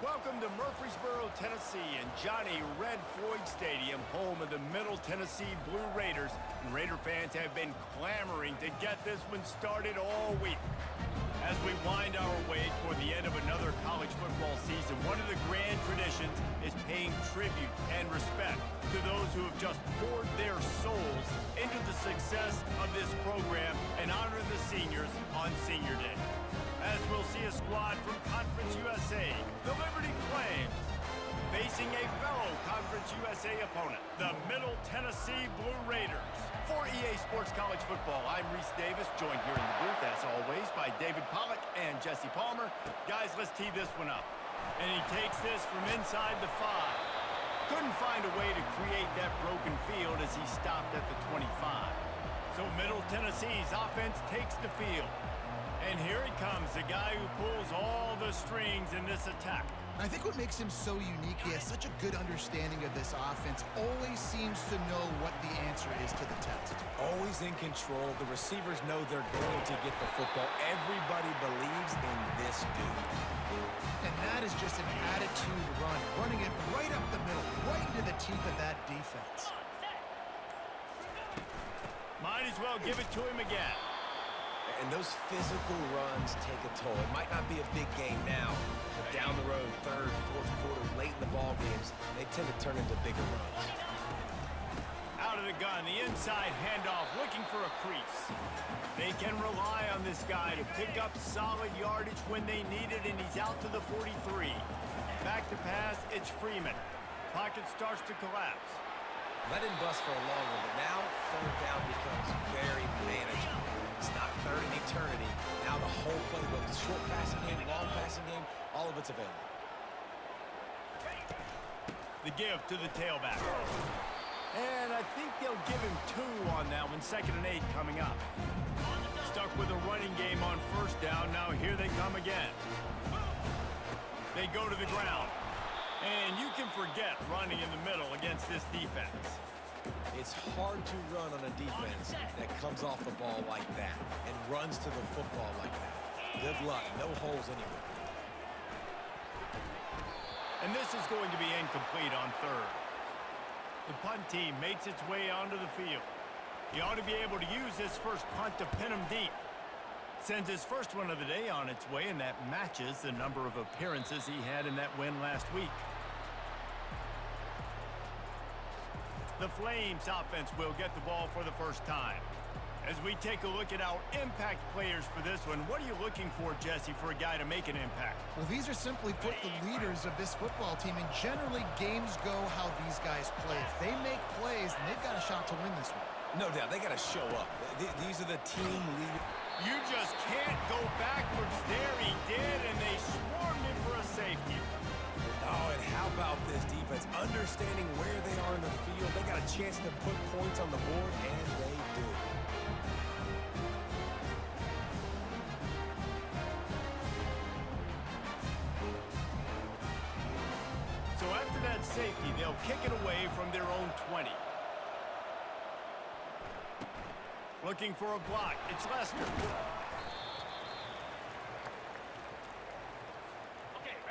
Welcome to Murfreesboro, Tennessee, and Johnny Red Floyd Stadium, home of the Middle Tennessee Blue Raiders. And Raider fans have been clamoring to get this one started all week. As we wind our way toward the end of another college football season, one of the grand traditions is paying tribute and respect to those who have just poured their souls into the success of this program and honor the seniors on Senior Day. As we'll see a squad from Conference USA, the Liberty Flames, facing a fellow Conference USA opponent, the Middle Tennessee Blue Raiders. For EA Sports College Football, I'm Reese Davis, joined here in the booth, as always, by David Pollack and Jesse Palmer. Guys, let's tee this one up. And he takes this from inside the 5. Couldn't find a way to create that broken field as he stopped at the 25. So Middle Tennessee's offense takes the field. And here he comes, the guy who pulls all the strings in this attack. I think what makes him so unique, he has such a good understanding of this offense, always seems to know what the answer is to the test. Always in control. The receivers know they're going to get the football. Everybody believes in this dude. And that is just an attitude run, running it right up the middle, right into the teeth of that defense. Might as well give it to him again. And those physical runs take a toll. It might not be a big game now, but down the road, third, fourth quarter, late in the ball games, they tend to turn into bigger runs. Out of the gun, the inside handoff, looking for a crease. They can rely on this guy to pick up solid yardage when they need it, and he's out to the 43. Back to pass, it's Freeman. Pocket starts to collapse. Let him bust for a long one, but now third down becomes very manageable. It's not third in eternity. Now the whole playbook, the short passing game, long passing game, all of it's available. The give to the tailback. And I think they'll give him 2 on that one. 2nd and 8 coming up. Stuck with a running game on first down. Now here they come again. They go to the ground. And you can forget running in the middle against this defense. It's hard to run on a defense that comes off the ball like that and runs to the football like that. Good luck. No holes anywhere. And this is going to be incomplete on third. The punt team makes its way onto the field. He ought to be able to use this first punt to pin him deep. Sends his first one of the day on its way, and that matches the number of appearances he had in that win last week. The Flames offense will get the ball for the first time. As we take a look at our impact players for this one, what are you looking for, Jesse, for a guy to make an impact? Well, these are simply put the leaders of this football team, and generally games go how these guys play. If they make plays, then they've got a shot to win this one. No doubt, they got to show up. These are the team leaders. You just can't go backwards. There he did, and they swarmed him for a safety. Oh, and how about this defense? Understanding where they are in the field. They got a chance to put points on the board, and they do. So after that safety, they'll kick it away from their own 20. Looking for a block. It's Lester.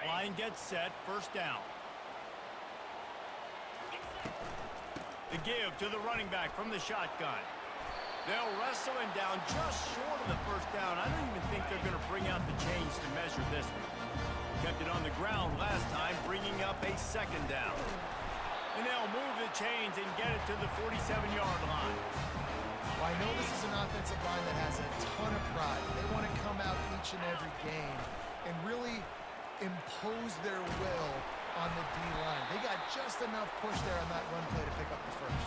Line gets set. First down. The give to the running back from the shotgun. They'll wrestle him down just short of the first down. I don't even think they're going to bring out the chains to measure this one. Kept it on the ground last time, bringing up a 2nd down. And they'll move the chains and get it to the 47-yard line. Well, I know this is an offensive line that has a ton of pride. They want to come out each and every game and really impose their will on the D-line. They got just enough push there on that run play to pick up the first.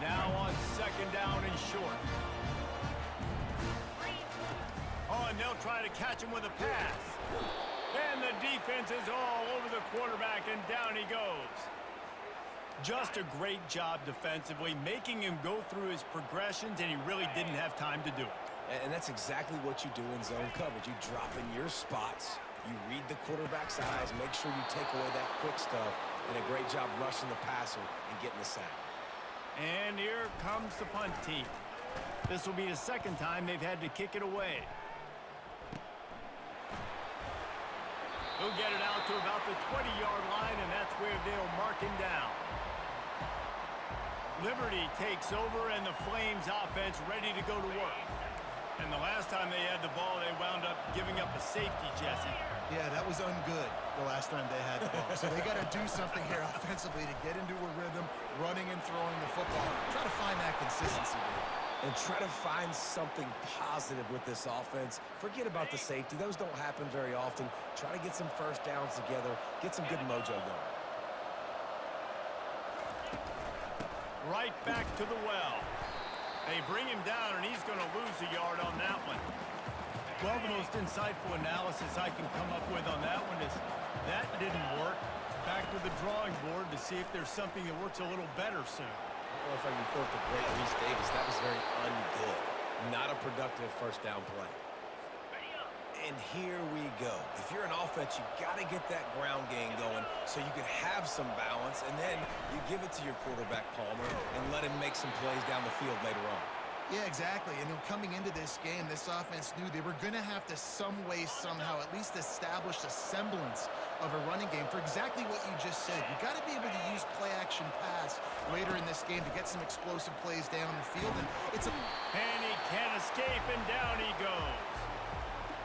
Now on 2nd down and short. Oh, and they'll try to catch him with a pass. And the defense is all over the quarterback, and down he goes. Just a great job defensively, making him go through his progressions, and he really didn't have time to do it. And that's exactly what you do in zone coverage. You drop in your spots. You read the quarterback's eyes, make sure you take away that quick stuff, and a great job rushing the passer and getting the sack. And here comes the punt team. This will be the 2nd time they've had to kick it away. He'll get it out to about the 20-yard line, and that's where they'll mark him down. Liberty takes over, and the Flames offense ready to go to work. And the last time they had the ball, they wound up giving up a safety, Jesse. Yeah, that was ungood the last time they had the ball. So they got to do something here offensively to get into a rhythm, running and throwing the football. Try to find that consistency, dude. And try to find something positive with this offense. Forget about the safety. Those don't happen very often. Try to get some first downs together. Get some good mojo going. Right back to the well. They bring him down, and he's going to lose a yard on that one. Well, the most insightful analysis I can come up with on that one is that didn't work. Back to the drawing board to see if there's something that works a little better soon. I don't know if I can quote the great Reese Davis. That was very ungood. Not a productive first down play. And here we go. If you're an offense, you got to get that ground game going so you can have some balance, and then you give it to your quarterback, Palmer, and let him make some plays down the field later on. Yeah, exactly. And coming into this game, this offense knew they were going to have to some way, somehow, at least establish a semblance of a running game for exactly what you just said. You got to be able to use play-action pass later in this game to get some explosive plays down the field. And it's a... And he can't escape, and down he goes.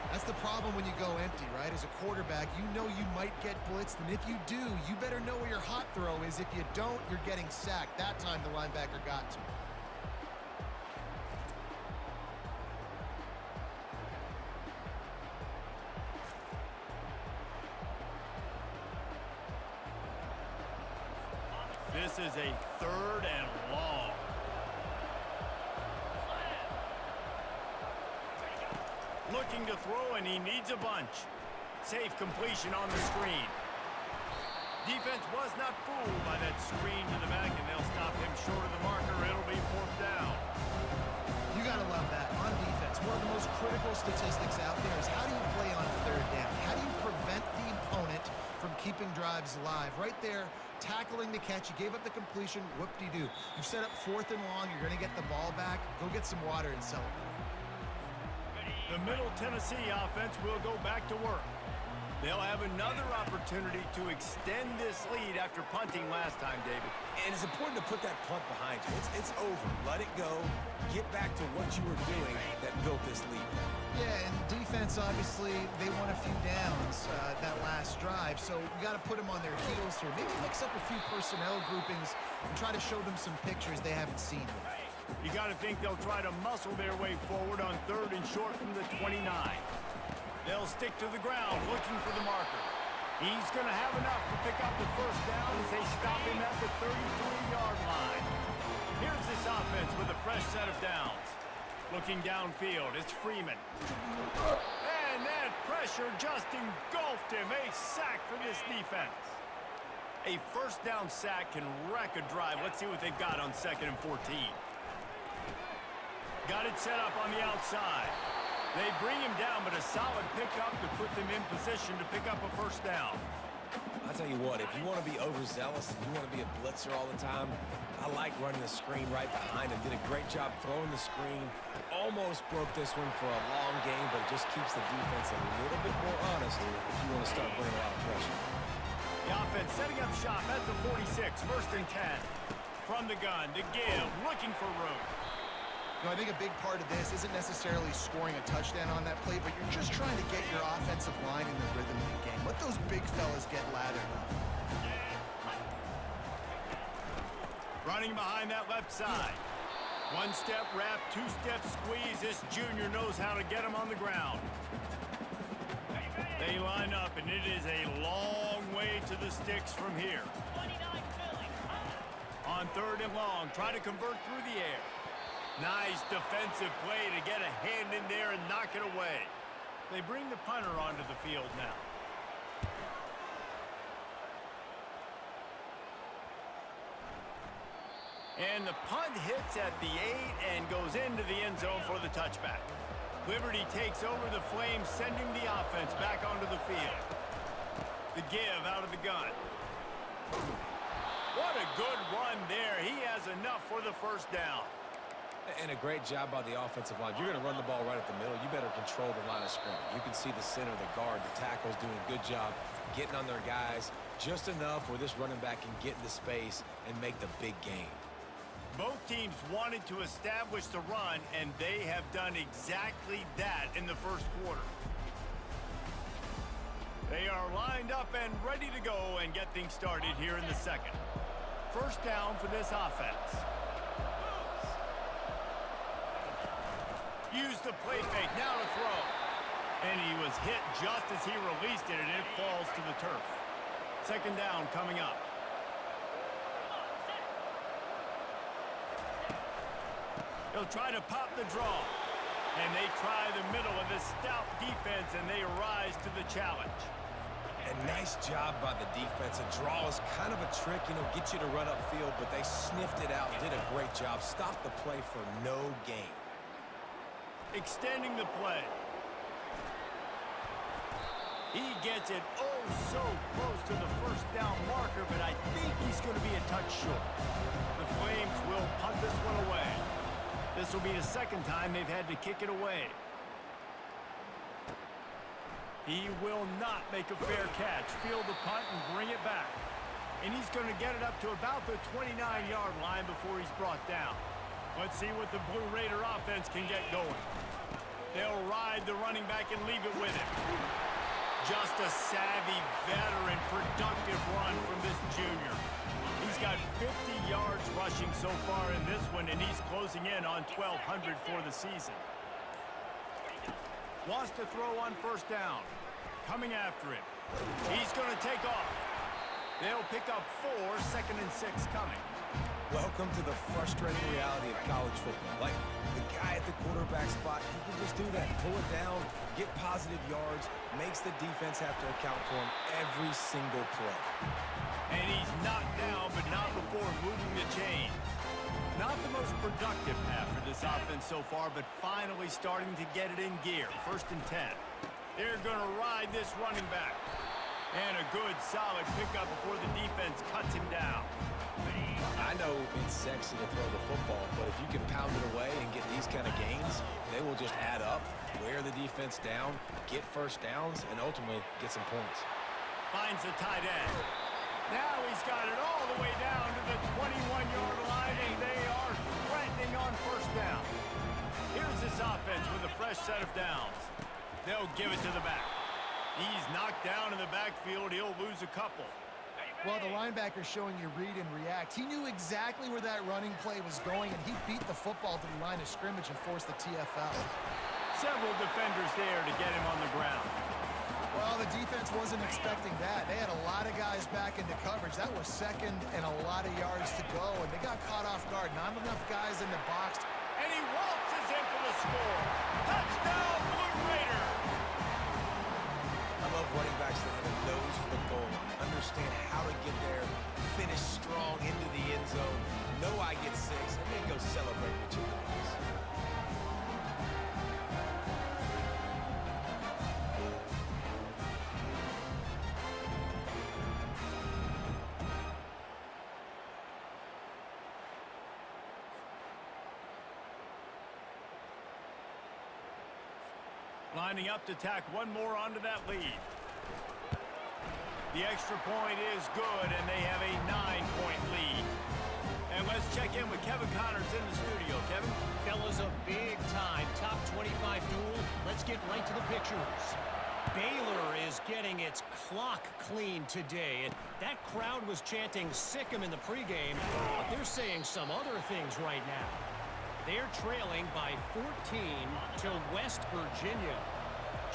That's the problem when you go empty, right? As a quarterback, you know you might get blitzed, and if you do, you better know where your hot throw is. If you don't, you're getting sacked. That time the linebacker got to him. This is a 3rd and long. Looking to throw, and he needs a bunch. Safe completion on the screen. Defense was not fooled by that screen to the back, and they'll stop him short of the marker. It'll be 4th down. You got to love that on defense. One of the most critical statistics out there is how do you play on 3rd down? How do you prevent the opponent from keeping drives alive? Right there, tackling the catch. You gave up the completion. Whoop-de-doo. You've set up 4th and long. You're going to get the ball back. Go get some water and celebrate. The Middle Tennessee offense will go back to work. They'll have another opportunity to extend this lead after punting last time, David. And it's important to put that punt behind you. It's over. Let it go. Get back to what you were doing that built this lead. Yeah, and defense, obviously, they won a few downs that last drive, so you got to put them on their heels here. Maybe mix up a few personnel groupings and try to show them some pictures they haven't seen yet. You got to think they'll try to muscle their way forward on 3rd and short from the 29. They'll stick to the ground looking for the marker. He's going to have enough to pick up the first down as they stop him at the 33-yard line. Here's this offense with a fresh set of downs. Looking downfield, it's Freeman. And that pressure just engulfed him. A sack for this defense. A first down sack can wreck a drive. Let's see what they've got on 2nd and 14. Got it set up on the outside. They bring him down, but a solid pickup to put them in position to pick up a first down. I'll tell you what, if you want to be overzealous and you want to be a blitzer all the time, I like running the screen right behind him. Did a great job throwing the screen. Almost broke this one for a long game, but it just keeps the defense a little bit more honest if you want to start bringing a lot of pressure. The offense setting up shop at the 46, 1st and 10. From the gun to give, looking for room. I think a big part of this isn't necessarily scoring a touchdown on that play, but you're just trying to get your offensive line in the rhythm of the game. Let those big fellas get lathered up. Running behind that left side. 1-step wrap, 2-step squeeze. This junior knows how to get him on the ground. They line up, and it is a long way to the sticks from here. On 3rd and long, try to convert through the air. Nice defensive play to get a hand in there and knock it away. They bring the punter onto the field now. And the punt hits at the 8 and goes into the end zone for the touchback. Liberty takes over the Flames, sending the offense back onto the field. The give out of the gun. What a good run there. He has enough for the first down. And a great job by the offensive line. You're going to run the ball right at the middle. You better control the line of scrimmage. You can see the center, the guard, the tackles doing a good job getting on their guys just enough where this running back can get into space and make the big gain. Both teams wanted to establish the run, and they have done exactly that in the first quarter. They are lined up and ready to go and get things started here in the second. First down for this offense. Use the play fake, now to throw. And he was hit just as he released it, and it falls to the turf. Second down coming up. He'll try to pop the draw. And they try the middle of this stout defense, and they rise to the challenge. And nice job by the defense. A draw is kind of a trick, get you to run upfield, but they sniffed it out, did a great job. Stopped the play for no gain. Extending the play. He gets it oh so close to the first down marker, but I think he's going to be a touch short. The Flames will punt this one away. This will be the second time they've had to kick it away. He will not make a fair catch. Field the punt and bring it back. And he's going to get it up to about the 29-yard line before he's brought down. Let's see what the Blue Raider offense can get going. They'll ride the running back and leave it with him. Just a savvy, veteran, productive run from this junior. He's got 50 yards rushing so far in this one, and he's closing in on 1,200 for the season. Wants to throw on first down. Coming after him. He's going to take off. They'll pick up 4, 2nd and 6 coming. Welcome to the frustrating reality of college football. Like, the guy at the quarterback spot, he can just do that. Pull it down, get positive yards, makes the defense have to account for him every single play. And he's knocked down, but not before moving the chain. Not the most productive half for this offense so far, but finally starting to get it in gear. 1st and 10. They're going to ride this running back. And a good, solid pickup before the defense cuts him down. I know it's sexy to throw the football, but if you can pound it away and get these kind of gains, they will just add up, wear the defense down, get first downs, and ultimately get some points. Finds the tight end. Now he's got it all the way down to the 21-yard line, and they are threatening on first down. Here's this offense with a fresh set of downs. They'll give it to the back. He's knocked down in the backfield. He'll lose a couple. Well, the linebacker's showing you read and react. He knew exactly where that running play was going, and he beat the football to the line of scrimmage and forced the TFL. Several defenders there to get him on the ground. Well, the defense wasn't expecting that. They had a lot of guys back into coverage. That was second and a lot of yards to go, and they got caught off guard. Not enough guys in the box. And he waltzes in for the score. Touchdown, Blue Raider! I love running backs that have a nose for the goal, understand how to get there, finish strong into the end zone, know I get 6, and then go celebrate with your boys. Lining up to tack one more onto that lead. The extra point is good, and they have a 9-point lead. And let's check in with Kevin Connors in the studio. Kevin? Fellas, a big-time top 25 duel. Let's get right to the pictures. Baylor is getting its clock cleaned today. And that crowd was chanting "sick 'em" in the pregame, but they're saying some other things right now. They're trailing by 14 to West Virginia.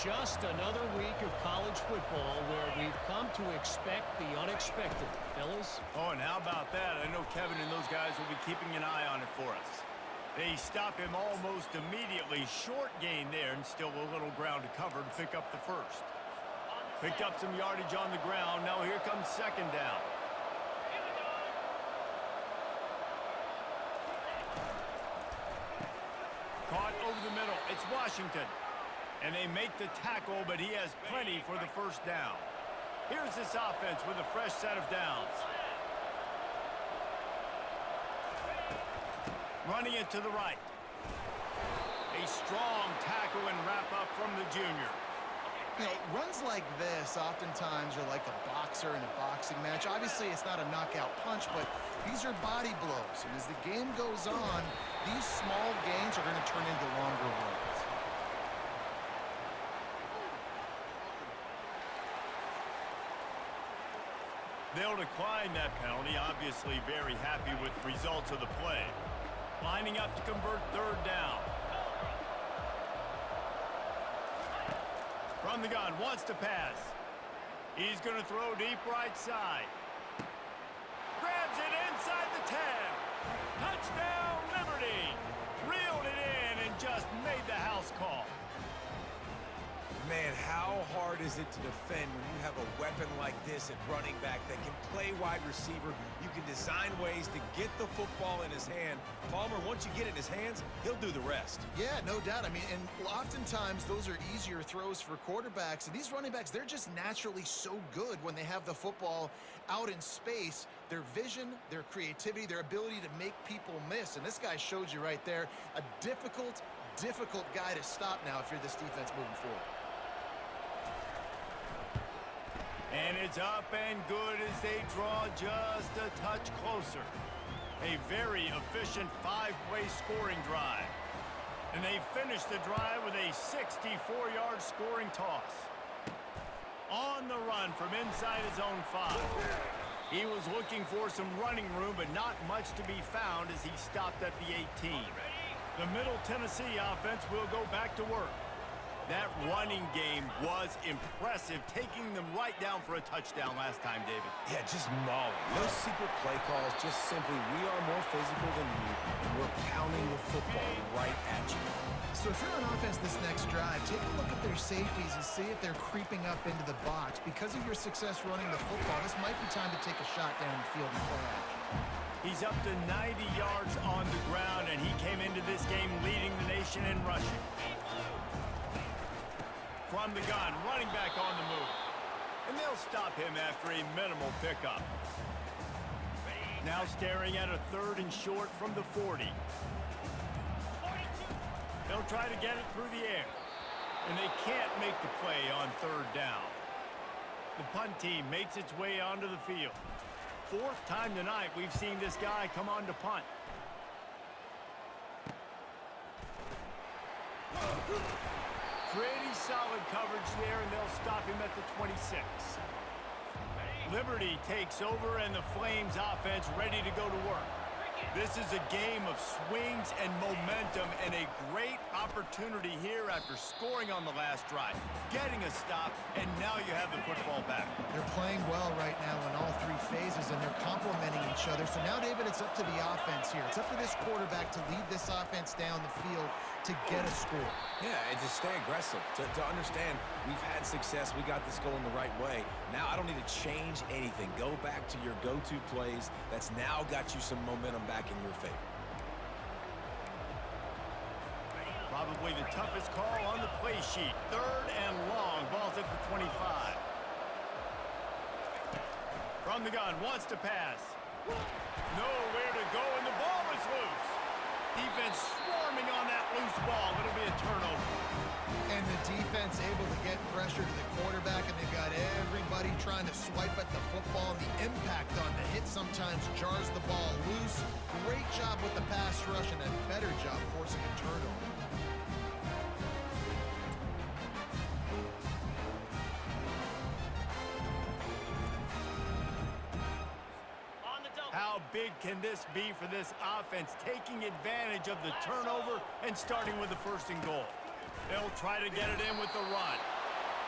Just another week of college football where we've come to expect the unexpected, fellas. Oh, and how about that? I know Kevin and those guys will be keeping an eye on it for us. They stop him almost immediately. Short gain there, and still a little ground to cover to pick up the first. Picked up some yardage on the ground. Now here comes second down. Caught over the middle. It's Washington. And they make the tackle, but he has plenty for the first down. Here's this offense with a fresh set of downs. Running it to the right. A strong tackle and wrap up from the junior. You know, runs like this oftentimes are like a boxer in a boxing match. Obviously, it's not a knockout punch, but these are body blows. And as the game goes on, these small gains are going to turn into longer ones. They'll decline that penalty, obviously very happy with results of the play. Lining up to convert third down. From the gun, wants to pass. He's going to throw deep right side. Grabs it inside the 10. Touchdown, Liberty. Reeled it in and just made the house call. Man, how hard is it to defend when you have a weapon like this at running back that can play wide receiver? You can design ways to get the football in his hand. Palmer, once you get it in his hands, he'll do the rest. Yeah, no doubt. I mean, and oftentimes those are easier throws for quarterbacks. And these running backs, they're just naturally so good when they have the football out in space. Their vision, their creativity, their ability to make people miss. And this guy showed you right there, a difficult guy to stop now if you're this defense moving forward. And it's up and good as they draw just a touch closer. A very efficient 5-play scoring drive. And they finish the drive with a 64-yard scoring toss. On the run from inside his own 5. He was looking for some running room, but not much to be found as he stopped at the 18. The Middle Tennessee offense will go back to work. That running game was impressive, taking them right down for a touchdown last time, David. Yeah, just mauling. No secret play calls, just simply we are more physical than you, and we're pounding the football right at you. So if you're on offense this next drive, take a look at their safeties and see if they're creeping up into the box. Because of your success running the football, this might be time to take a shot down the field and play action. He's up to 90 yards on the ground, and he came into this game leading the nation in rushing. From the gun, running back on the move. And they'll stop him after a minimal pickup. Now staring at a 3rd and short from the 40. They'll try to get it through the air. And they can't make the play on 3rd down. The punt team makes its way onto the field. 4th time tonight we've seen this guy come on to punt. Pretty solid coverage there, and they'll stop him at the 26. Liberty takes over, and the Flames offense ready to go to work. This is a game of swings and momentum, and a great opportunity here after scoring on the last drive, getting a stop, and now you have the football back. They're playing well right now in all 3 phases, and they're complementing each other. So now, David, it's up to the offense here. It's up to this quarterback to lead this offense down the field to get a score. Yeah, and to stay aggressive, to understand we've had success, we got this going the right way. Now I don't need to change anything. Go back to your go-to plays. That's now got you some momentum back in your favor. Probably the toughest call on the play sheet. 3rd and long. Ball's at the 25. From the gun, wants to pass. Nowhere to go, and the ball is loose. Defense swarming on that loose ball. It'll be a turnover. And the defense able to get pressure to the quarterback, and they've got everybody trying to swipe at the football. And the impact on the hit sometimes jars the ball loose. Great job with the pass rush, and a better job forcing a turnover. How big can this be for this offense, taking advantage of the turnover and starting with the 1st and goal? They'll try to get it in with the run.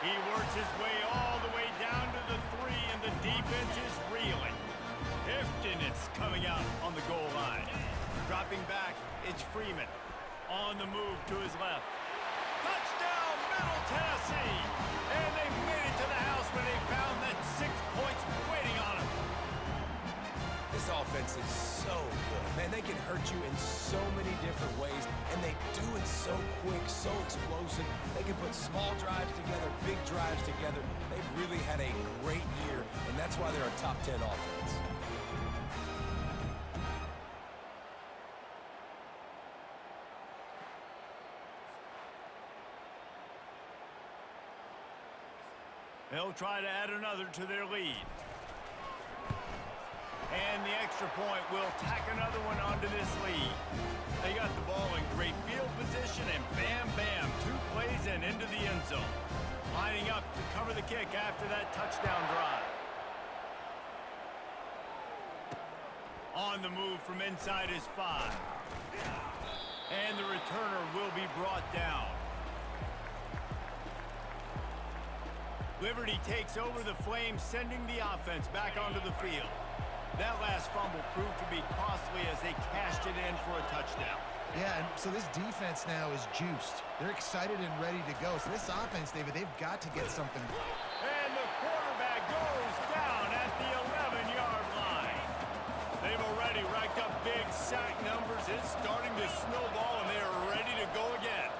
He works his way all the way down to the 3, and the defense is reeling. Hifton is coming out on the goal line. Dropping back, it's Freeman. On the move to his left. Touchdown, Middle Tennessee! And they made it to the house when they found that 6 points waiting on them. This offense is so good. Man, they can hurt you in so many different ways, and they do it so quick, so explosive. They can put small drives together, big drives together. They've really had a great year, and that's why they're a top 10 offense. They'll try to add another to their lead. And the extra point will tack another one onto this lead. They got the ball in great field position, and bam, bam, 2 plays and into the end zone. Lining up to cover the kick after that touchdown drive. On the move from inside his 5. And the returner will be brought down. Liberty takes over the Flames, sending the offense back onto the field. That last fumble proved to be costly as they cashed it in for a touchdown. Yeah, and so this defense now is juiced. They're excited and ready to go. So this offense, David, they've got to get something. And the quarterback goes down at the 11-yard line. They've already racked up big sack numbers. It's starting to snowball, and they are ready to go again.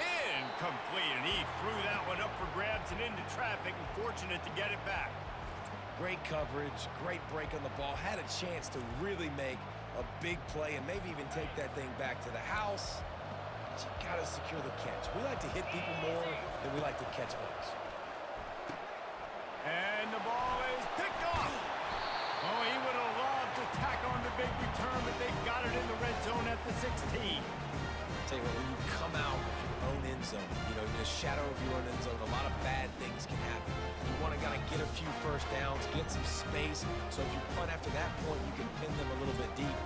Incomplete, and he threw that one up for grabs and into traffic, and fortunate to get it back. Great coverage, great break on the ball. Had a chance to really make a big play and maybe even take that thing back to the house. But you got to secure the catch. We like to hit people more than we like to catch balls. And the ball is picked off. Oh, he would have loved to tack on the big return, but they got it in the red zone at the 16. Tell you what, when you come out of your own end zone, you know, in the shadow of your own end zone, a lot of bad things can happen. You want to kind of get a few first downs, get some space, so if you punt after that point, you can pin them a little bit deep.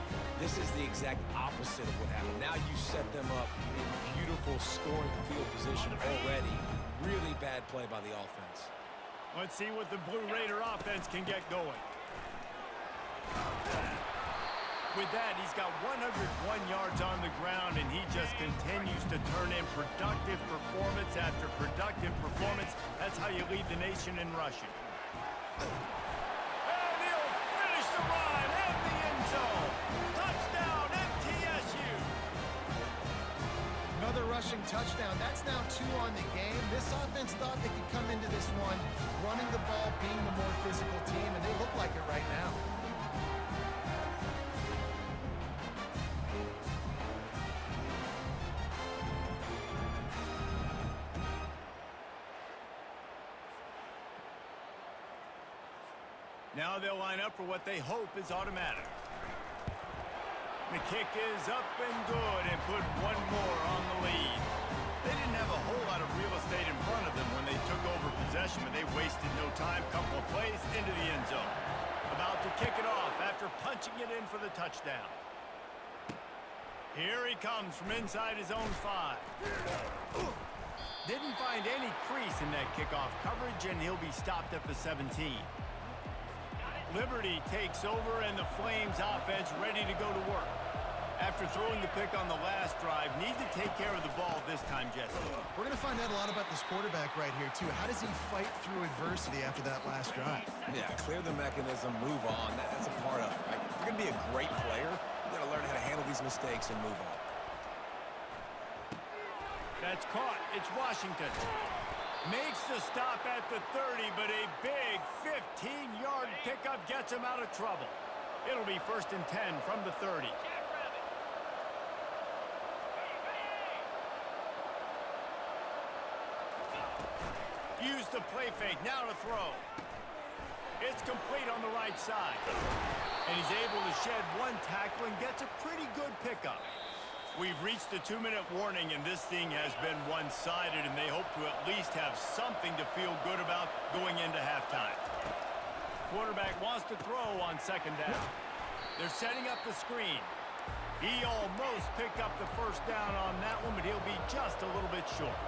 This is the exact opposite of what happened. Now you set them up in beautiful scoring field position already. Really bad play by the offense. Let's see what the Blue Raider offense can get going. With that, he's got 101 yards on the ground, and he just continues to turn in productive performance after productive performance. That's how you lead the nation in rushing. And he'll finish the run at the end zone. Touchdown, MTSU. Another rushing touchdown. That's now 2 on the game. This offense thought they could come into this one running the ball, being the more physical team, and they look like it right now. Now they'll line up for what they hope is automatic. The kick is up and good, and put one more on the lead. They didn't have a whole lot of real estate in front of them when they took over possession, but they wasted no time. Couple of plays into the end zone. About to kick it off after punching it in for the touchdown. Here he comes from inside his own 5. Didn't find any crease in that kickoff coverage, and he'll be stopped at the 17. Liberty takes over, and the Flames offense ready to go to work. After throwing the pick on the last drive, need to take care of the ball this time, Jesse. We're going to find out a lot about this quarterback right here, too. How does he fight through adversity after that last drive? Yeah, clear the mechanism, move on. That's a part of it, right? If you're going to be a great player, you got to learn how to handle these mistakes and move on. That's caught. It's Washington. Makes the stop at the 30, but a big 15-yard pickup gets him out of trouble. It'll be 1st and 10 from the 30. Use the play fake, now to throw. It's complete on the right side. And he's able to shed one tackle and gets a pretty good pickup. We've reached the 2-minute warning, and this thing has been one-sided, and they hope to at least have something to feel good about going into halftime. Quarterback wants to throw on 2nd down. They're setting up the screen. He almost picked up the 1st down on that one, but he'll be just a little bit short.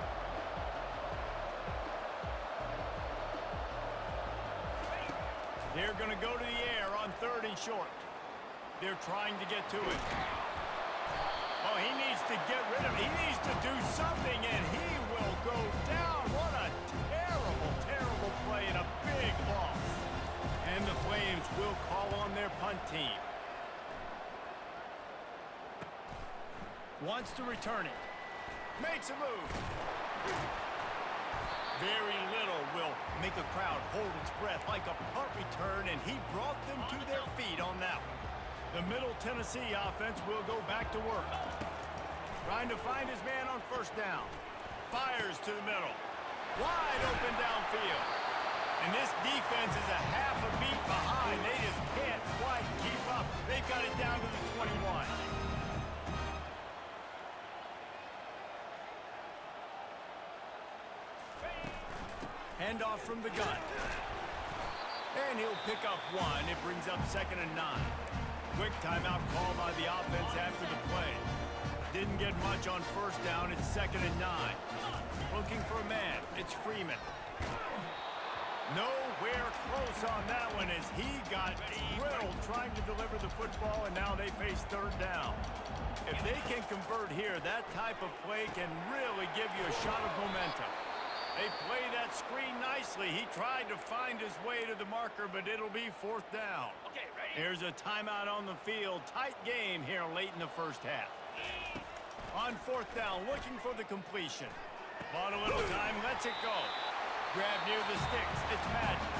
They're going to go to the air on 3rd and short. They're trying to get to it. Oh, he needs to get rid of it. He needs to do something, and he will go down. What a terrible, terrible play and a big loss. And the Flames will call on their punt team. Wants to return it. Makes a move. Very little will make a crowd hold its breath like a punt return, and he brought them to their feet on that one. The Middle Tennessee offense will go back to work. Trying to find his man on 1st down. Fires to the middle. Wide open downfield. And this defense is a half a beat behind. They just can't quite keep up. They've got it down to the 21. Handoff from the gun. And he'll pick up one. It brings up 2nd and 9. Quick timeout call by the offense after the play. Didn't get much on 1st down. It's 2nd and 9. Looking for a man. It's Freeman. Nowhere close on that one as he got drilled trying to deliver the football, and now they face 3rd down. If they can convert here, that type of play can really give you a shot of momentum. They play that screen nicely. He tried to find his way to the marker, but it'll be 4th down. Okay, ready? Here's a timeout on the field. Tight game here late in the 1st half. On 4th down, looking for the completion. Bought a little time, lets it go. Grab near the sticks. It's Madden.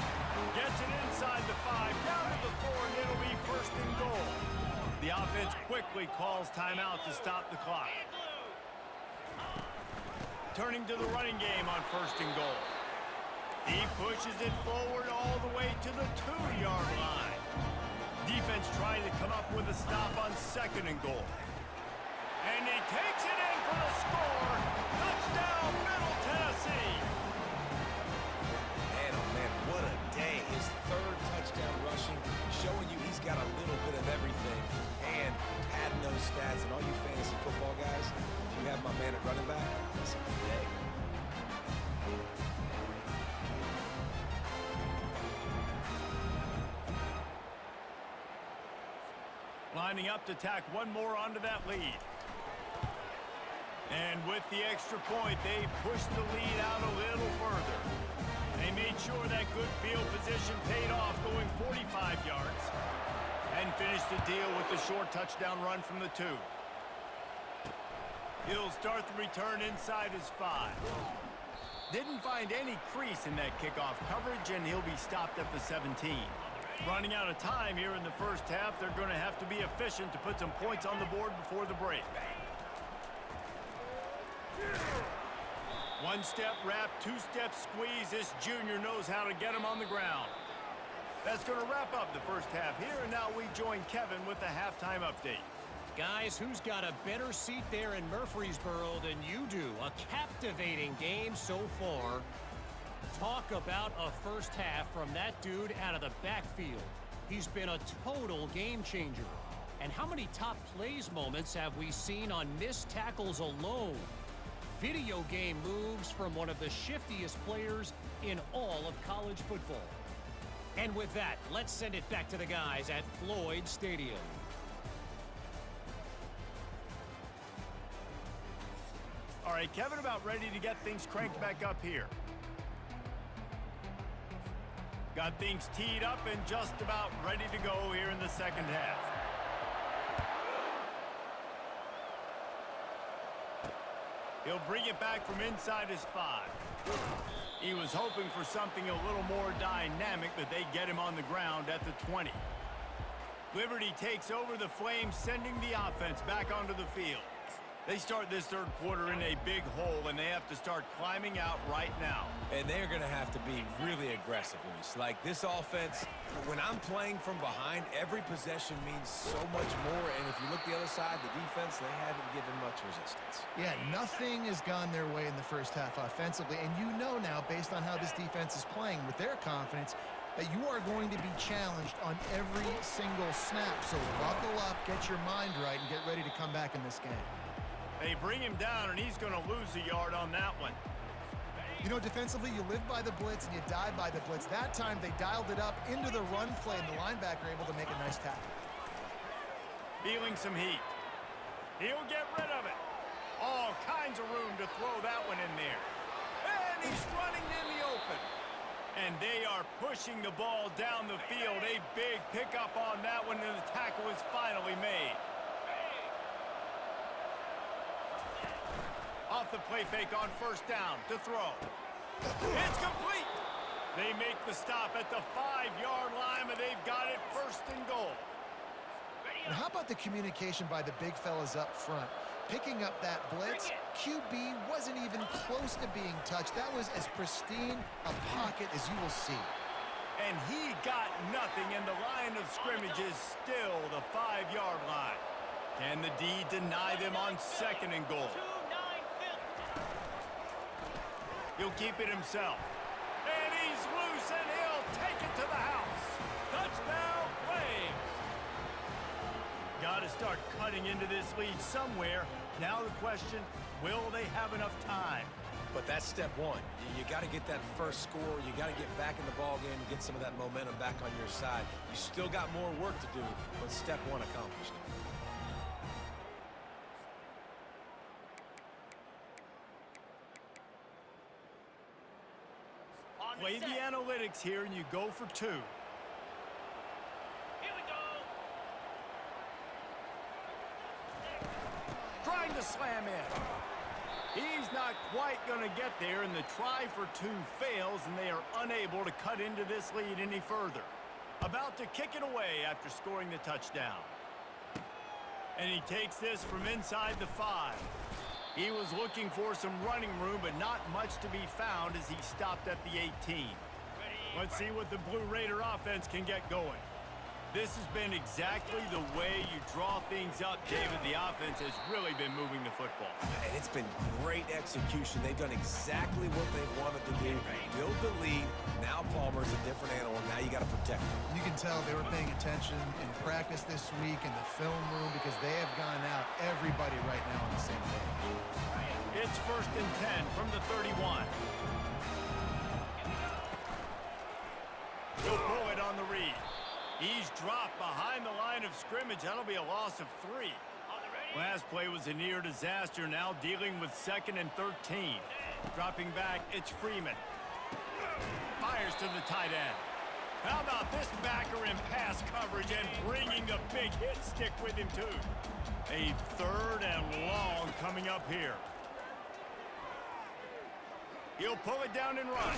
Gets it inside the 5, down to the 4, and it'll be 1st and goal. The offense quickly calls timeout to stop the clock. Turning to the running game on 1st and goal. He pushes it forward all the way to the 2-yard line. Defense trying to come up with a stop on 2nd and goal. And he takes it in for the score. Touchdown, Middle Tennessee. Man, oh man, what a day. His 3rd touchdown rushing, showing you he's got a little bit of everything. And padding those stats, and all you fantasy football guys, if you have my man at running back, it's a good day. Lining up to tack one more onto that lead. And with the extra point, they pushed the lead out a little further. They made sure that good field position paid off, going 45 yards. And finished the deal with the short touchdown run from the 2. He'll start the return inside his 5. Didn't find any crease in that kickoff coverage, and he'll be stopped at the 17. Running out of time here in the 1st half, they're going to have to be efficient to put some points on the board before the break. 1-step wrap, 2-step squeeze. This junior knows how to get him on the ground. That's going to wrap up the 1st half here, and now we join Kevin with the halftime update. Guys, who's got a better seat there in Murfreesboro than you do? A captivating game so far. Talk about a 1st half from that dude out of the backfield. He's been a total game changer. And how many top plays moments have we seen on missed tackles alone? Video game moves from one of the shiftiest players in all of college football. And with that, let's send it back to the guys at Floyd Stadium. All right, Kevin, about ready to get things cranked back up here. Got things teed up and just about ready to go here in the 2nd half. He'll bring it back from inside his 5. He was hoping for something a little more dynamic, but they get him on the ground at the 20. Liberty takes over the Flames, sending the offense back onto the field. They start this 3rd quarter in a big hole, and they have to start climbing out right now. And they're going to have to be really aggressive, Luis. Like, this offense, when I'm playing from behind, every possession means so much more. And if you look the other side, the defense, they haven't given much resistance. Yeah, nothing has gone their way in the 1st half offensively. And you know now, based on how this defense is playing with their confidence, that you are going to be challenged on every single snap. So buckle up, get your mind right, and get ready to come back in this game. They bring him down, and he's going to lose a yard on that one. You know, defensively, you live by the blitz and you die by the blitz. That time, they dialed it up into the run play, and the linebacker able to make a nice tackle. Feeling some heat. He'll get rid of it. All kinds of room to throw that one in there. And he's running in the open. And they are pushing the ball down the field. A big pickup on that one, and the tackle is finally made. Off the play fake on 1st down to throw. It's complete. They make the stop at the 5-yard line, but they've got it 1st and goal. And how about the communication by the big fellas up front? Picking up that blitz, QB wasn't even close to being touched. That was as pristine a pocket as you will see. And he got nothing, and the line of scrimmage is still the 5-yard line. Can the D deny them on 2nd and goal? He'll keep it himself. And he's loose, and he'll take it to the house. Touchdown, Flames! Got to start cutting into this lead somewhere. Now the question, will they have enough time? But that's step one. You got to get that first score. You got to get back in the ball game and get some of that momentum back on your side. You still got more work to do, but step one accomplished. Play the analytics here, and you go for 2. Here we go. Trying to slam in. He's not quite going to get there, and the try for 2 fails, and they are unable to cut into this lead any further. About to kick it away after scoring the touchdown. And he takes this from inside the 5. He was looking for some running room, but not much to be found as he stopped at the 18. Let's see what the Blue Raider offense can get going. This has been exactly the way you draw things up, David. The offense has really been moving the football. And it's been great execution. They've done exactly what they wanted to do. Build the lead. Now Palmer's a different animal. Now you got to protect him. You can tell they were paying attention in practice this week in the film room because they have gone out everybody right now on the same page. It's 1st and 10 from the 31. He'll pull it on the read. He's dropped behind the line of scrimmage. That'll be a loss of 3. Last play was a near disaster. Now dealing with 2nd and 13. Dropping back, it's Freeman. Fires to the tight end. How about this backer in pass coverage and bringing the big hit stick with him, too? A 3rd and long coming up here. He'll pull it down and run.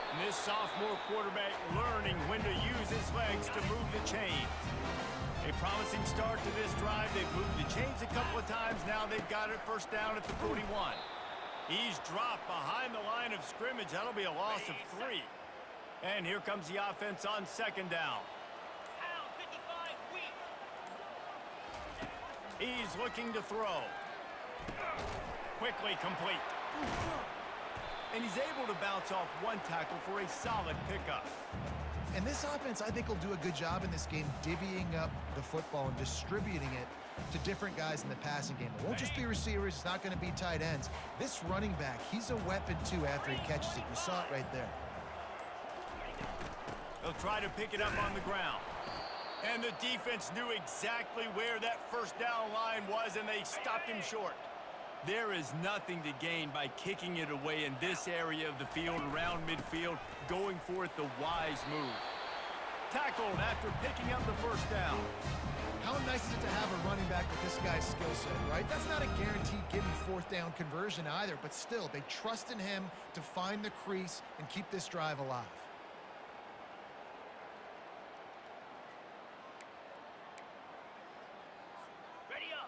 And this sophomore quarterback learning when to use his legs to move the chains. A promising start to this drive. They've moved the chains a couple of times. Now they've got it 1st down at the 41. He's dropped behind the line of scrimmage. That'll be a loss of 3. And here comes the offense on 2nd down. He's looking to throw. Quickly complete. And he's able to bounce off 1 tackle for a solid pickup. And this offense, I think, will do a good job in this game divvying up the football and distributing it to different guys in the passing game. It won't just be receivers. It's not going to be tight ends. This running back, he's a weapon, too, after he catches it. You saw it right there. They'll try to pick it up on the ground. And the defense knew exactly where that 1st down line was, and they stopped him short. There is nothing to gain by kicking it away in this area of the field, around midfield, going for it the wise move. Tackled after picking up the 1st down. How nice is it to have a running back with this guy's skill set, right? That's not a guaranteed given 4th down conversion either, but still, they trust in him to find the crease and keep this drive alive.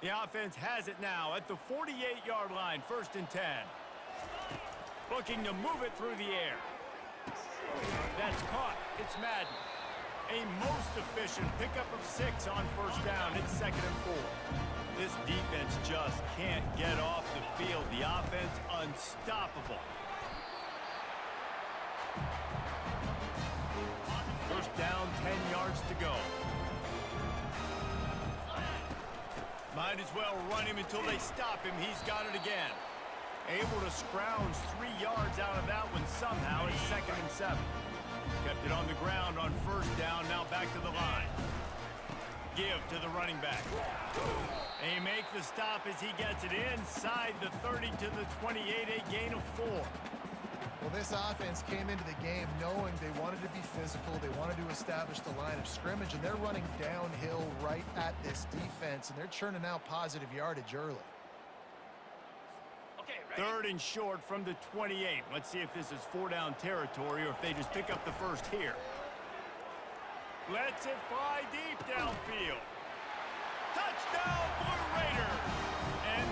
The offense has it now at the 48-yard line, 1st and 10. Looking to move it through the air. That's caught. It's Madden. A most efficient pickup of 6 on 1st down. It's 2nd and 4. This defense just can't get off the field. The offense unstoppable. 1st down, 10 yards to go. Might as well run him until they stop him. He's got it again. Able to scrounge 3 yards out of that one somehow. It's 2nd and 7. Kept it on the ground on 1st down. Now back to the line. Give to the running back. They make the stop as he gets it inside the 30 to the 28, a gain of 4. Well, this offense came into the game knowing they wanted to be physical, they wanted to establish the line of scrimmage, and they're running downhill right at this defense, and they're churning out positive yardage early. Okay, 3rd and short from the 28. Let's see if this is 4-down territory or if they just pick up the 1st here. Lets it fly deep downfield. Touchdown, Blue Raiders! And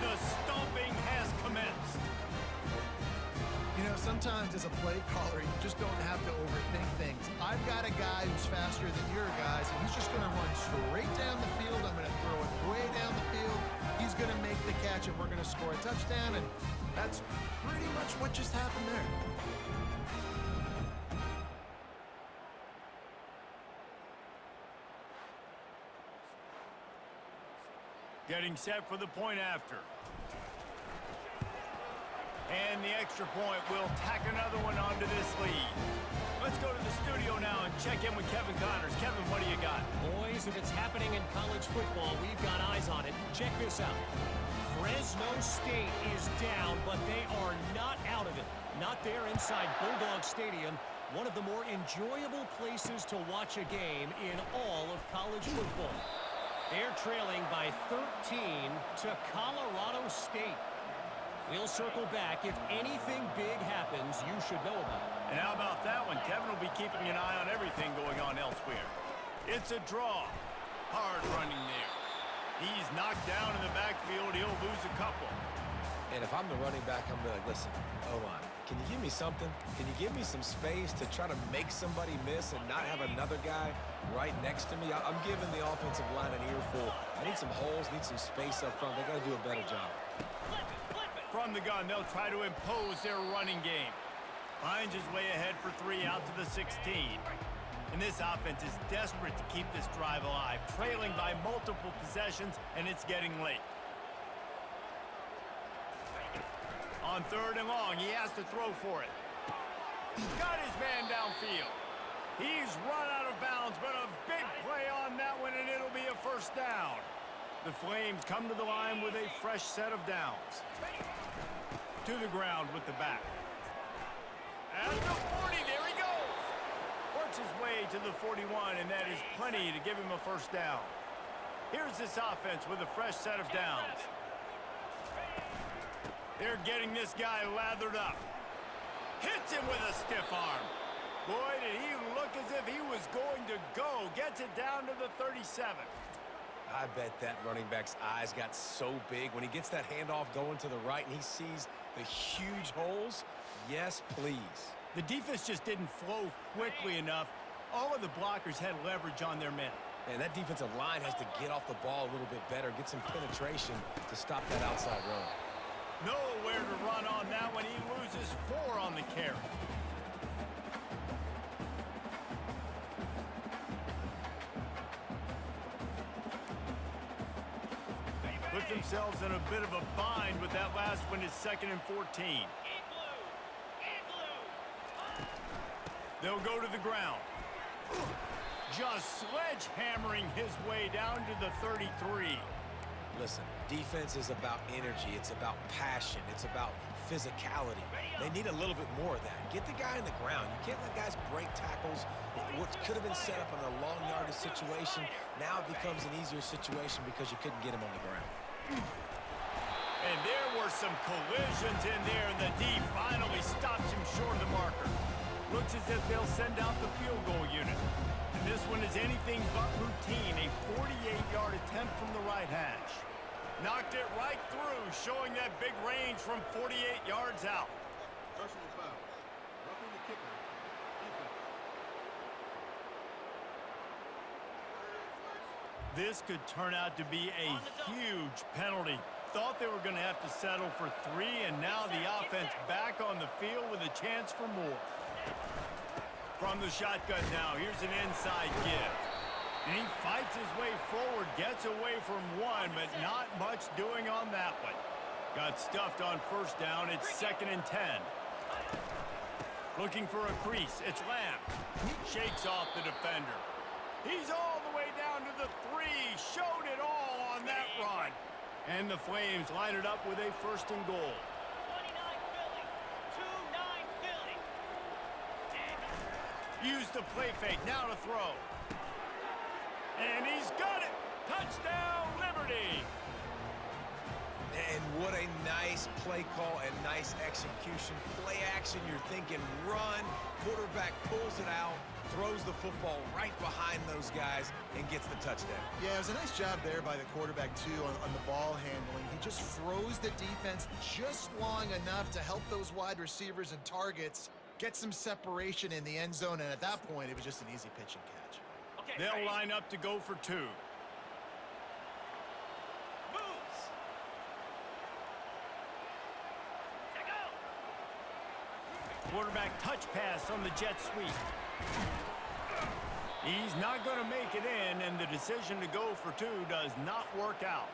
sometimes as a play caller, you just don't have to overthink things. I've got a guy who's faster than your guys, and he's just going to run straight down the field. I'm going to throw it way down the field. He's going to make the catch, and we're going to score a touchdown, and that's pretty much what just happened there. Getting set for the point after. And the extra point will tack another one onto this lead. Let's go to the studio now and check in with Kevin Connors. Kevin, what do you got? Boys, if it's happening in college football, we've got eyes on it. Check this out. Fresno State is down, but they are not out of it. Not there inside Bulldog Stadium, one of the more enjoyable places to watch a game in all of college football. They're trailing by 13 to Colorado State. We'll circle back. If anything big happens, you should know about it. And how about that one? Kevin will be keeping an eye on everything going on elsewhere. It's a draw. Hard running there. He's knocked down in the backfield. He'll lose a couple. And if I'm the running back, I'm going to listen, O-line, can you give me something? Can you give me some space to try to make somebody miss and not have another guy right next to me? I'm giving the offensive line an earful. I need some holes, need some space up front. They got to do a better job. From the gun, they'll try to impose their running game. Finds his way ahead for 3 out to the 16. And this offense is desperate to keep this drive alive, trailing by multiple possessions, and it's getting late. On 3rd and long, he has to throw for it. Got his man downfield. He's run out of bounds, but a big play on that one, and it'll be a first down. The Flames come to the line with a fresh set of downs. To the ground with the back. At the 40, there he goes. Works his way to the 41, and that is plenty to give him a first down. Here's this offense with a fresh set of downs. They're getting this guy lathered up. Hits him with a stiff arm. Boy, did he look as if he was going to go. Gets it down to the 37. I bet that running back's eyes got so big when he gets that handoff going to the right and he sees the huge holes. Yes, please. The defense just didn't flow quickly enough. All of the blockers had leverage on their men. And that defensive line has to get off the ball a little bit better, get some penetration to stop that outside run. Nowhere to run on that one. He loses 4 on the carry. Put themselves in a bit of a bind with that last one is 2nd and 14. They'll go to the ground. Just sledgehammering his way down to the 33. Listen, defense is about energy. It's about passion. It's about physicality. They need a little bit more of that. Get the guy in the ground. You can't let guys break tackles. What could have been set up in a long yardage situation, now it becomes an easier situation because you couldn't get him on the ground. And there were some collisions in there, and the D finally stops him short of the marker. Looks as if they'll send out the field goal unit. And this one is anything but routine, a 48-yard attempt from the right hash. Knocked it right through, showing that big range from 48 yards out. Personal foul. Roughing the kicker. Defense. This could turn out to be a huge penalty. Thought they were going to have to settle for 3, and now the offense back on the field with a chance for more. From the shotgun now, here's an inside give. And he fights his way forward, gets away from 1, but not much doing on that one. Got stuffed on 1st down. It's 2nd and 10. Looking for a crease. It's Lamb. Shakes off the defender. He's all the way down to the 3. Showed it all on that run. And the Flames line it up with a 1st and goal. 29 Philly. 2-9 Philly. Use the play fake. Now to throw. And he's got it. Touchdown, Liberty. And what a nice play call and nice execution. Play action, you're thinking run. Quarterback pulls it out. throws the football right behind those guys and gets the touchdown. Yeah, it was a nice job there by the quarterback, too, on the ball handling. He just froze the defense just long enough to help those wide receivers and targets get some separation in the end zone, and at that point, it was just an easy pitch and catch. Okay, they'll line up to go for 2. Quarterback touch pass on the jet sweep. He's not going to make it in, and the decision to go for 2 does not work out.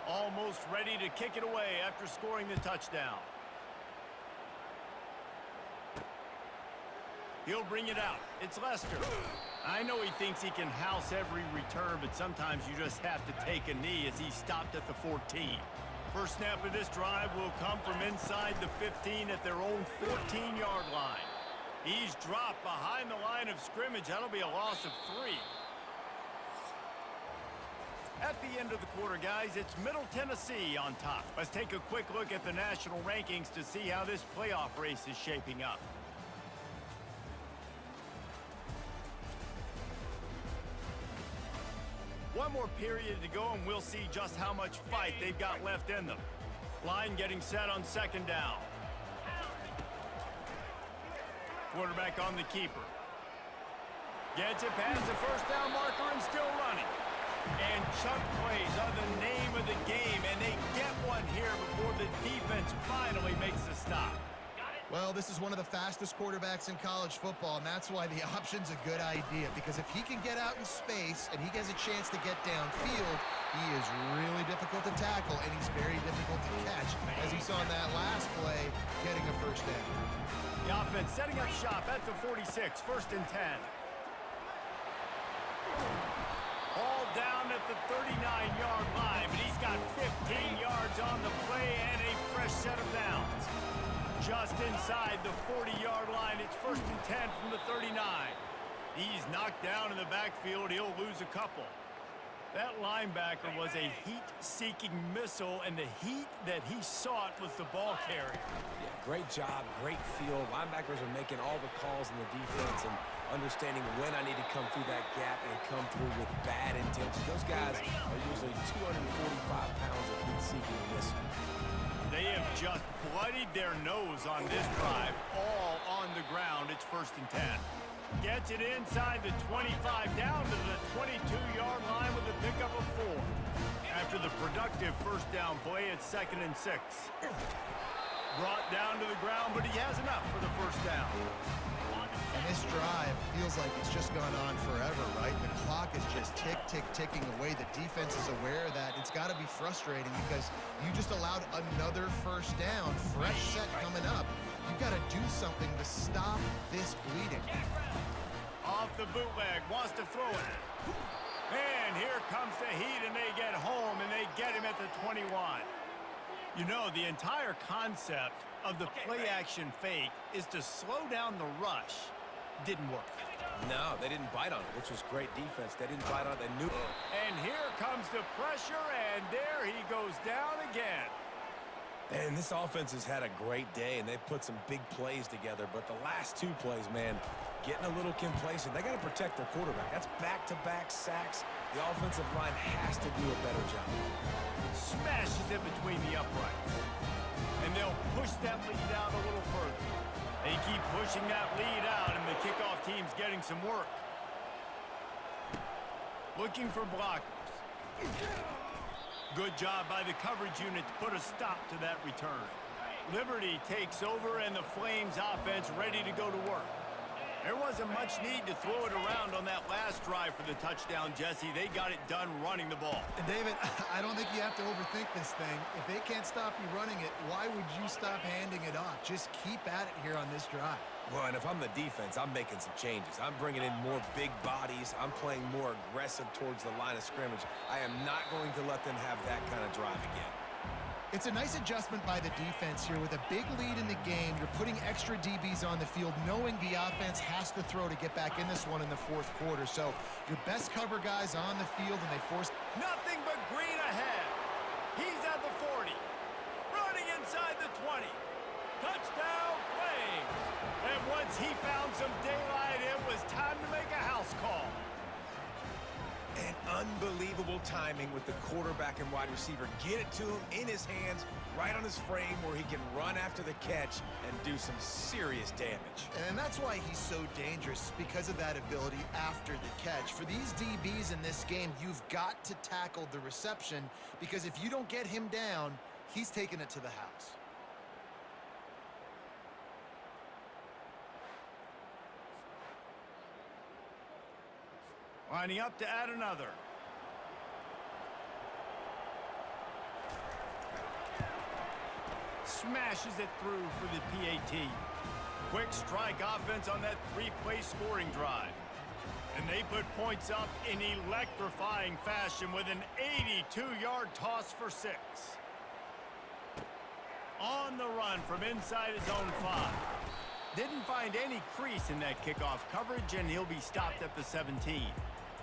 Almost ready to kick it away after scoring the touchdown. He'll bring it out. It's Lester. I know he thinks he can house every return, but sometimes you just have to take a knee as he stopped at the 14. First snap of this drive will come from inside the 15 at their own 14-yard line. He's dropped behind the line of scrimmage. That'll be a loss of 3. At the end of the quarter, guys, it's Middle Tennessee on top. Let's take a quick look at the national rankings to see how this playoff race is shaping up. One more period to go, and we'll see just how much fight they've got left in them. Line getting set on second down. Quarterback on the keeper. Gets it past the first down marker and still running. And chunk plays are the name of the game, and they get one here before the defense finally makes the stop. Well, this is one of the fastest quarterbacks in college football, and that's why the option's a good idea, because if he can get out in space and he has a chance to get downfield, he is really difficult to tackle, and he's very difficult to catch, as he saw in that last play, getting a first down. The offense setting up shop at the 46, 1st and 10. Ball down at the 39-yard line, but he's got 15 yards on the play and a fresh set of downs. Just inside the 40-yard line, it's 1st and 10 from the 39. He's knocked down in the backfield. He'll lose a couple. That linebacker was a heat-seeking missile, and the heat that he sought was the ball carrier. Yeah, great job, great field. Linebackers are making all the calls in the defense and understanding when I need to come through that gap and come through with bad intentions. Those guys are usually 245 pounds of heat-seeking missile. They have just bloodied their nose on this drive, all on the ground. It's 1st and 10. Gets it inside the 25, down to the 22-yard line with a pickup of 4. After the productive first down play, it's 2nd and 6. Brought down to the ground, but he has enough for the first down. And this drive feels like it's just gone on forever, right? The clock is just ticking away. The defense is aware of that. It's got to be frustrating because you just allowed another first down, fresh set coming up. You've got to do something to stop this bleeding. Off the bootleg, wants to throw it. And here comes the heat, and they get home, and they get him at the 21. You know, the entire concept of the play-action fake is to slow down the rush. Didn't work. No, they didn't bite on it, which was great defense. They didn't bite on it. They knew. And here comes the pressure, and there he goes down again. And this offense has had a great day, and they've put some big plays together. But the last 2 plays, man, getting a little complacent. They got to protect their quarterback. That's back-to-back sacks. The offensive line has to do a better job. Smashes it between the uprights. And they'll push that lead out a little further. They keep pushing that lead out, and the kickoff team's getting some work. Looking for blockers. Good job by the coverage unit to put a stop to that return. Liberty takes over, and the Flames offense ready to go to work. There wasn't much need to throw it around on that last drive for the touchdown, Jesse. They got it done running the ball. And David, I don't think you have to overthink this thing. If they can't stop you running it, why would you stop handing it off? Just keep at it here on this drive. Well, and if I'm the defense, I'm making some changes. I'm bringing in more big bodies. I'm playing more aggressive towards the line of scrimmage. I am not going to let them have that kind of drive again. It's a nice adjustment by the defense here. With a big lead in the game, you're putting extra DBs on the field, knowing the offense has to throw to get back in this one in the 4th quarter. So your best cover guys on the field, and they force... Nothing but green ahead. He's at the 40. Running inside the 20. Touchdown Flames. And once Once he found some daylight, it was time to make a house call. And unbelievable timing with the quarterback and wide receiver. Get it to him in his hands, right on his frame where he can run after the catch and do some serious damage. And that's why he's so dangerous, because of that ability after the catch. For these DBs in this game, you've got to tackle the reception, because if you don't get him down, he's taking it to the house. Lining up to add another. Smashes it through for the PAT. Quick strike offense on that three-play scoring drive. And they put points up in electrifying fashion with an 82-yard toss for 6. On the run from inside his own 5. Didn't find any crease in that kickoff coverage, and he'll be stopped at the 17.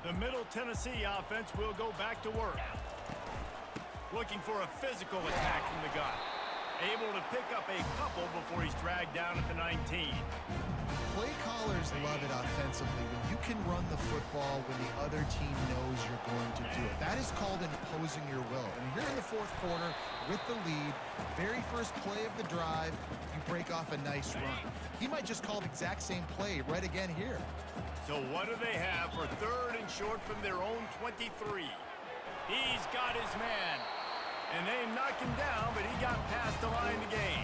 The Middle Tennessee offense will go back to work. Looking for a physical attack from the gun. Able to pick up a couple before he's dragged down at the 19. Play callers love it offensively when you can run the football when the other team knows you're going to do it. That is called imposing your will. And here in the fourth quarter with the lead, very first play of the drive, you break off a nice run. He might just call the exact same play right again here. So what do they have for 3rd and short from their own 23? He's got his man. And they knock him down, but he got past the line to gain.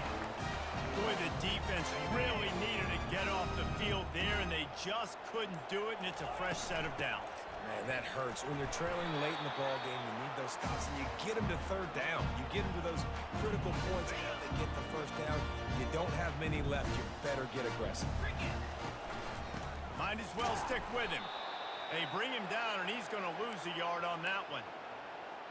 Boy, the defense really needed to get off the field there, and they just couldn't do it, and it's a fresh set of downs. Man, that hurts. When you're trailing late in the ball game, you need those stops, and you get them to 3rd down. You get them to those critical points, and they get the 1st down. You don't have many left. You better get aggressive. Might as well stick with him. They bring him down, and he's going to lose a yard on that one.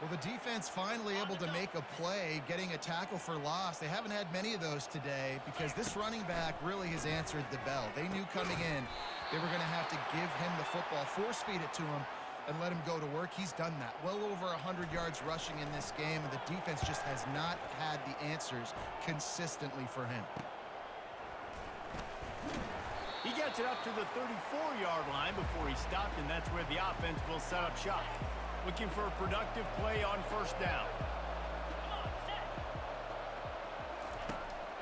Well, the defense finally able to make a play, getting a tackle for loss. They haven't had many of those today because this running back really has answered the bell. They knew coming in they were going to have to give him the football, force feed it to him, and let him go to work. He's done that. Well over 100 yards rushing in this game, and the defense just has not had the answers consistently for him. He gets it up to the 34-yard line before he stopped, and that's where the offense will set up shop. Looking for a productive play on 1st down.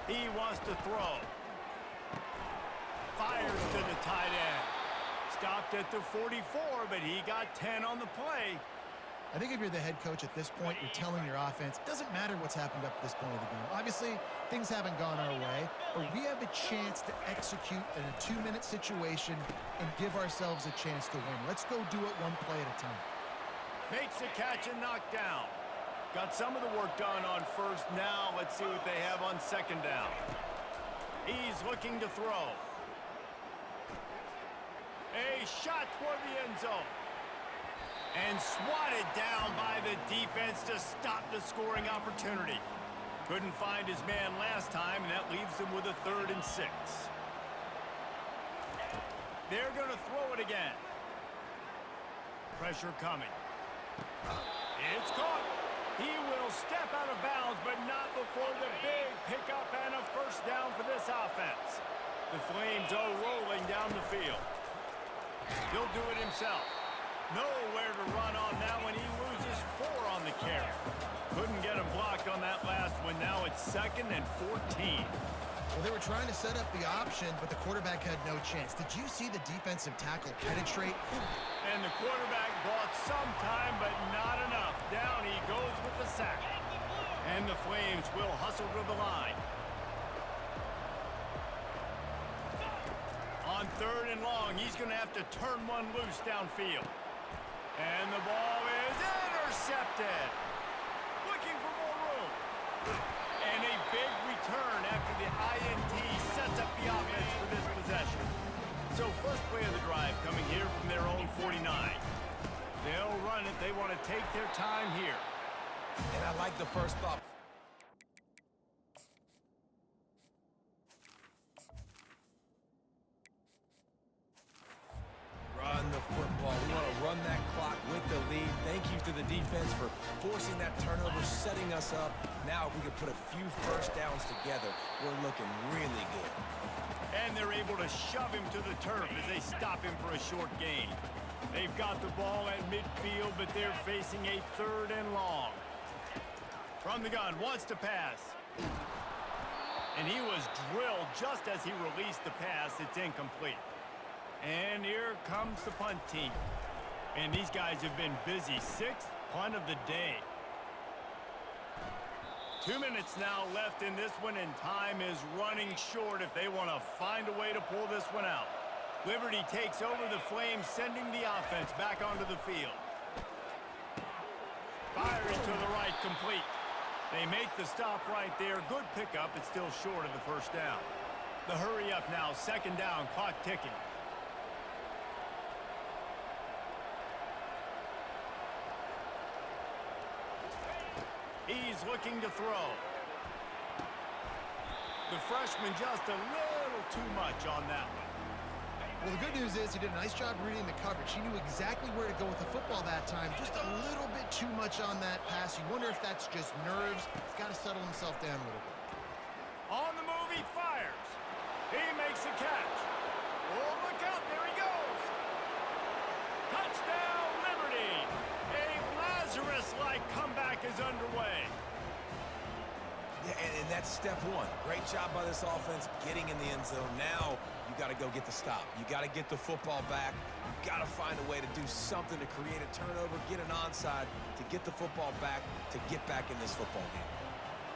He wants to throw. Fires to the tight end. Stopped at the 44, but he got 10 on the play. I think if you're the head coach at this point, you're telling your offense, it doesn't matter what's happened up to this point of the game. Obviously, things haven't gone our way, but we have a chance to execute in a 2-minute situation and give ourselves a chance to win. Let's go do it one play at a time. Makes the catch and knocked down. Got some of the work done on 1st. Now let's see what they have on 2nd down. He's looking to throw. A shot toward the end zone. And swatted down by the defense to stop the scoring opportunity. Couldn't find his man last time, and that leaves him with a 3rd and 6. They're going to throw it again. Pressure coming. It's caught. He will step out of bounds, but not before the big pickup and a 1st down for this offense. The Flames are rolling down the field. He'll do it himself. Nowhere to run on now when he loses 4 on the carry. Couldn't get him blocked on that last one. Now it's 2nd and 14. Well, they were trying to set up the option, but the quarterback had no chance. Did you see the defensive tackle penetrate? And the quarterback bought some time, but not enough. Down he goes with the sack. And the Flames will hustle to the line. On 3rd and long, he's going to have to turn one loose downfield. And the ball is intercepted. Looking for more room. And a big return after the INT sets up the offense for this possession. So first play of the drive coming here from their own 49. They'll run it. They want to take their time here. And I like the first thought. Run the football. We want to run that clock with the lead. Thank you to to the defense for forcing that turnover, setting us up. Now, if we could put a few first downs together, we're looking really good. And they're able to shove him to the turf as they stop him for a short gain. They've got the ball at midfield, but they're facing a 3rd and long. From the gun, wants to pass. And he was drilled just as he released the pass. It's incomplete. And here comes the punt team. And these guys have been busy. 6th punt of the day. 2 minutes now left in this one, and time is running short if they want to find a way to pull this one out. Liberty takes over the Flames, sending the offense back onto the field. Firing to the right, complete. They make the stop right there. Good pickup, but still short of the first down. The hurry up now, 2nd down, clock ticking. He's looking to throw. The freshman just a little too much on that one. Well, the good news is he did a nice job reading the coverage. He knew exactly where to go with the football that time. Just a little bit too much on that pass. You wonder if that's just nerves. He's got to settle himself down a little bit. On the move, he fires. He makes a catch. Oh, look out, there he goes. Touchdown, Liberty. A Lazarus-like comeback is underway. Yeah, and that's step one. Great job by this offense getting in the end zone. Now you got to go get the stop. You got to get the football back. You got to find a way to do something to create a turnover, get an onside, to get the football back, to get back in this football game.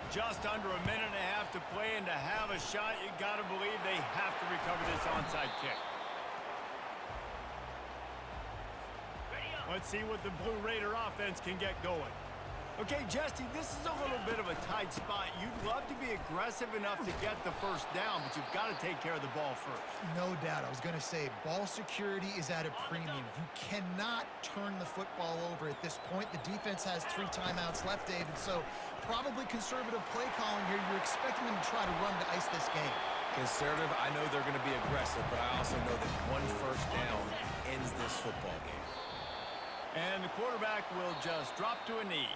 Just under a minute and a half to play, and to have a shot, you got to believe they have to recover this onside kick. Let's see what the Blue Raider offense can get going. Okay, Jesse, this is a little bit of a tight spot. You'd love to be aggressive enough to get the first down, but you've got to take care of the ball first. No doubt. I was going to say, ball security is at a premium. You cannot turn the football over at this point. The defense has 3 timeouts left, David, so probably conservative play calling here. You're expecting them to try to run to ice this game. Conservative, I know they're going to be aggressive, but I also know that 1 first down ends this football game. And the quarterback will just drop to a knee.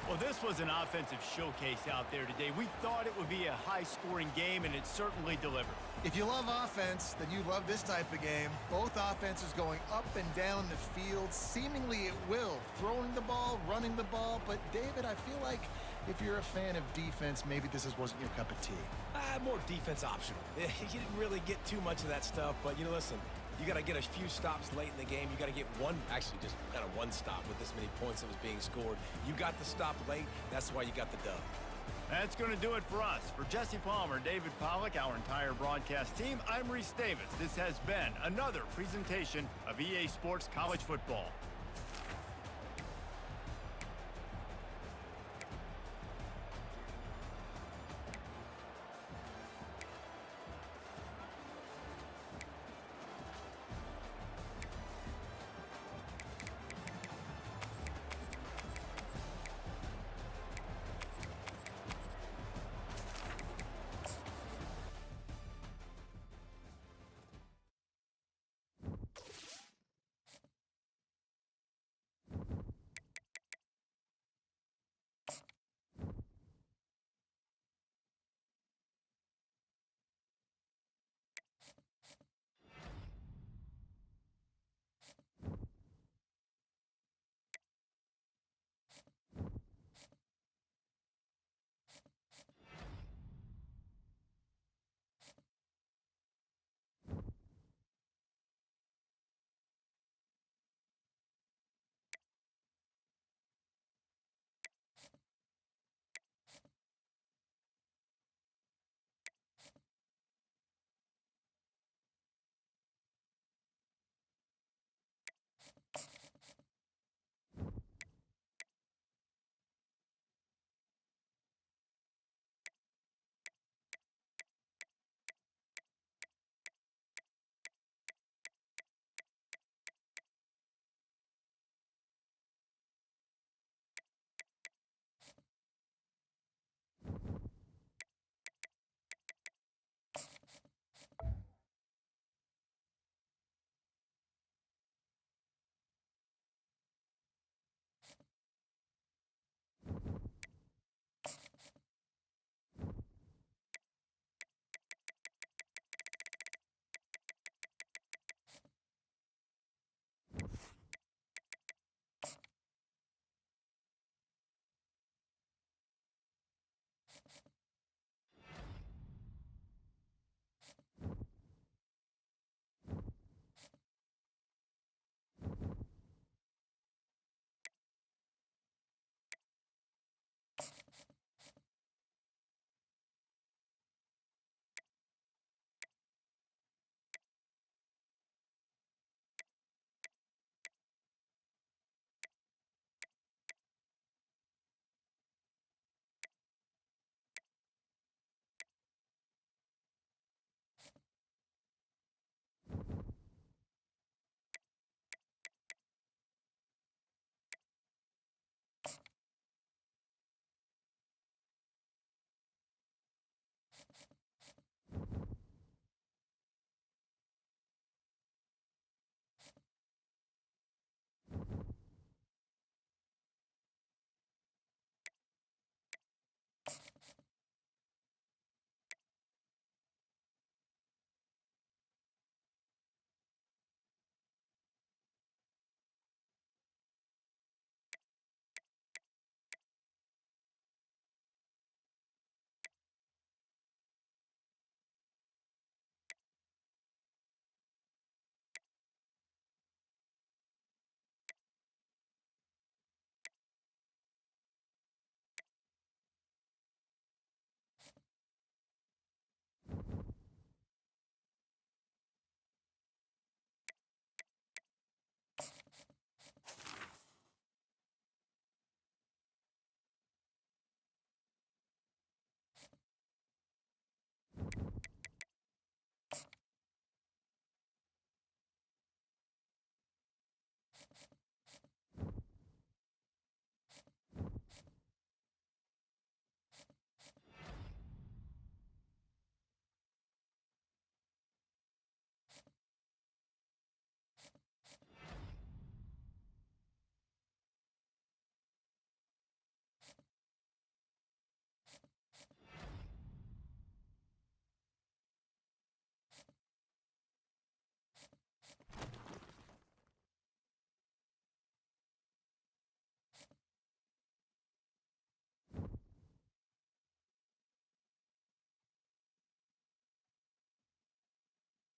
Well, this was an offensive showcase out there today. We thought it would be a high-scoring game, and it certainly delivered. If you love offense, then you love this type of game. Both offenses going up and down the field, seemingly at will. Throwing the ball, running the ball. But, David, I feel like if you're a fan of defense, maybe this wasn't your cup of tea. More defense optional. You didn't really get too much of that stuff, but, listen, you got to get a few stops late in the game. You got to get just kind of one stop with this many points that was being scored. You got the stop late. That's why you got the dub. That's going to do it for us. For Jesse Palmer, David Pollack, our entire broadcast team, I'm Reese Davis. This has been another presentation of EA Sports College Football.